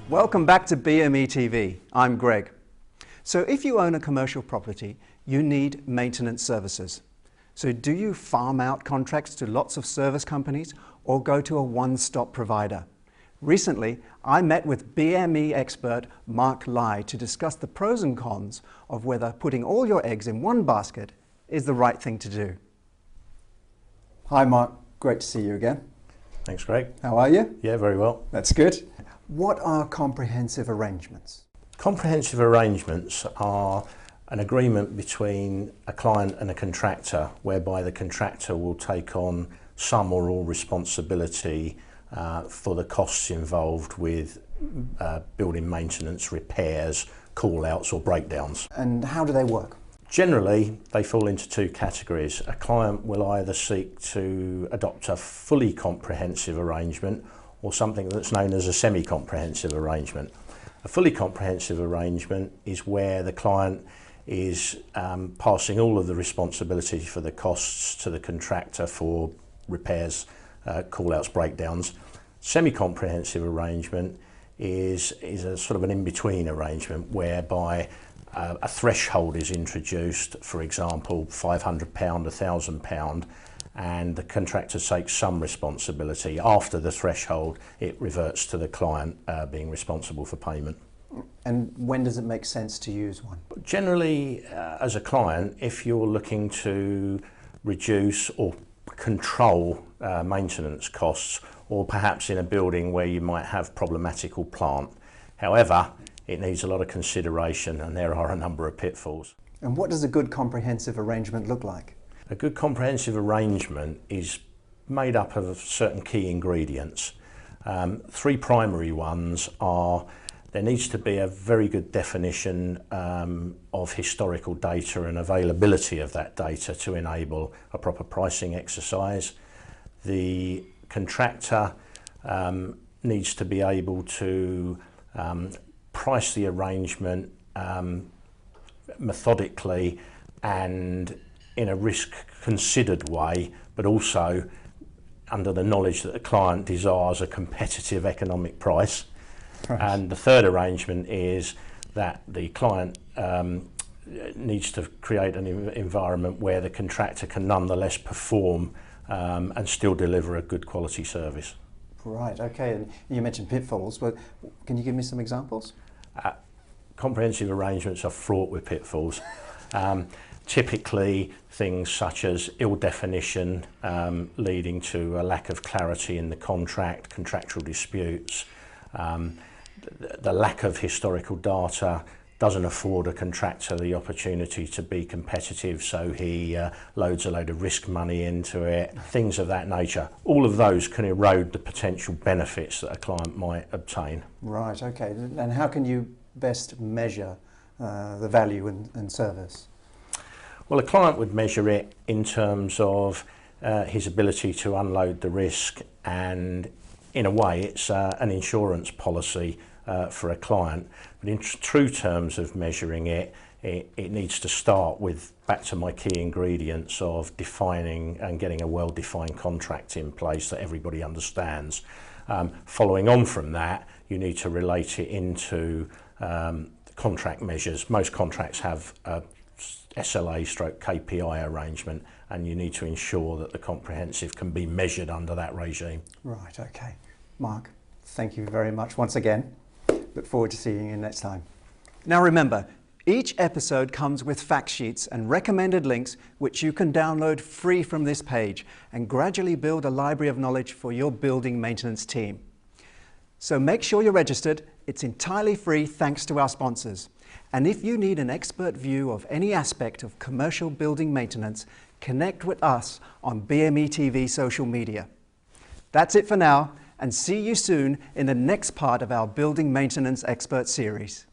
Welcome back to BME TV. I'm Greg. So if you own a commercial property, you need maintenance services. So do you farm out contracts to lots of service companies or go to a one-stop provider? Recently, I met with BME expert Mark Lye to discuss the pros and cons of whether putting all your eggs in one basket is the right thing to do. Hi Mark, great to see you again. Thanks, Greg. How are you? Yeah, very well. That's good. What are comprehensive arrangements? Comprehensive arrangements are an agreement between a client and a contractor whereby the contractor will take on some or all responsibility for the costs involved with building maintenance, repairs, call-outs or breakdowns. And how do they work? Generally, they fall into two categories. A client will either seek to adopt a fully comprehensive arrangement or something that's known as a semi-comprehensive arrangement. A fully comprehensive arrangement is where the client is passing all of the responsibility for the costs to the contractor for repairs, call-outs, breakdowns. Semi-comprehensive arrangement is a sort of an in-between arrangement whereby a threshold is introduced, for example, £500, £1,000, and the contractor takes some responsibility. After the threshold, it reverts to the client being responsible for payment. And when does it make sense to use one? Generally, as a client, if you're looking to reduce or control maintenance costs, or perhaps in a building where you might have problematical plant. However, it needs a lot of consideration and there are a number of pitfalls. And what does a good comprehensive arrangement look like? A good comprehensive arrangement is made up of certain key ingredients. Three primary ones are: there needs to be a very good definition of historical data and availability of that data to enable a proper pricing exercise. The contractor needs to be able to price the arrangement methodically and in a risk-considered way, but also under the knowledge that the client desires a competitive economic price. Right. And the third arrangement is that the client needs to create an environment where the contractor can nonetheless perform and still deliver a good quality service. Right, okay, and you mentioned pitfalls, but can you give me some examples? Comprehensive arrangements are fraught with pitfalls. Typically things such as ill definition leading to a lack of clarity in the contract, contractual disputes, the lack of historical data doesn't afford a contractor the opportunity to be competitive, so he loads a load of risk money into it, things of that nature. All of those can erode the potential benefits that a client might obtain. Right, okay. And how can you best measure the value and service? Well, a client would measure it in terms of his ability to unload the risk, and in a way it's an insurance policy for a client. But in true terms of measuring it, it needs to start with, back to my key ingredients of defining and getting a well-defined contract in place that everybody understands. Following on from that, you need to relate it into contract measures. Most contracts have a SLA/KPI arrangement, and you need to ensure that the comprehensive can be measured under that regime. Right, okay. Mark, thank you very much once again. Look forward to seeing you next time. Now remember, each episode comes with fact sheets and recommended links which you can download free from this page and gradually build a library of knowledge for your building maintenance team. So make sure you're registered. It's entirely free thanks to our sponsors. And if you need an expert view of any aspect of commercial building maintenance, connect with us on BME TV social media. That's it for now, and see you soon in the next part of our Building Maintenance Expert series.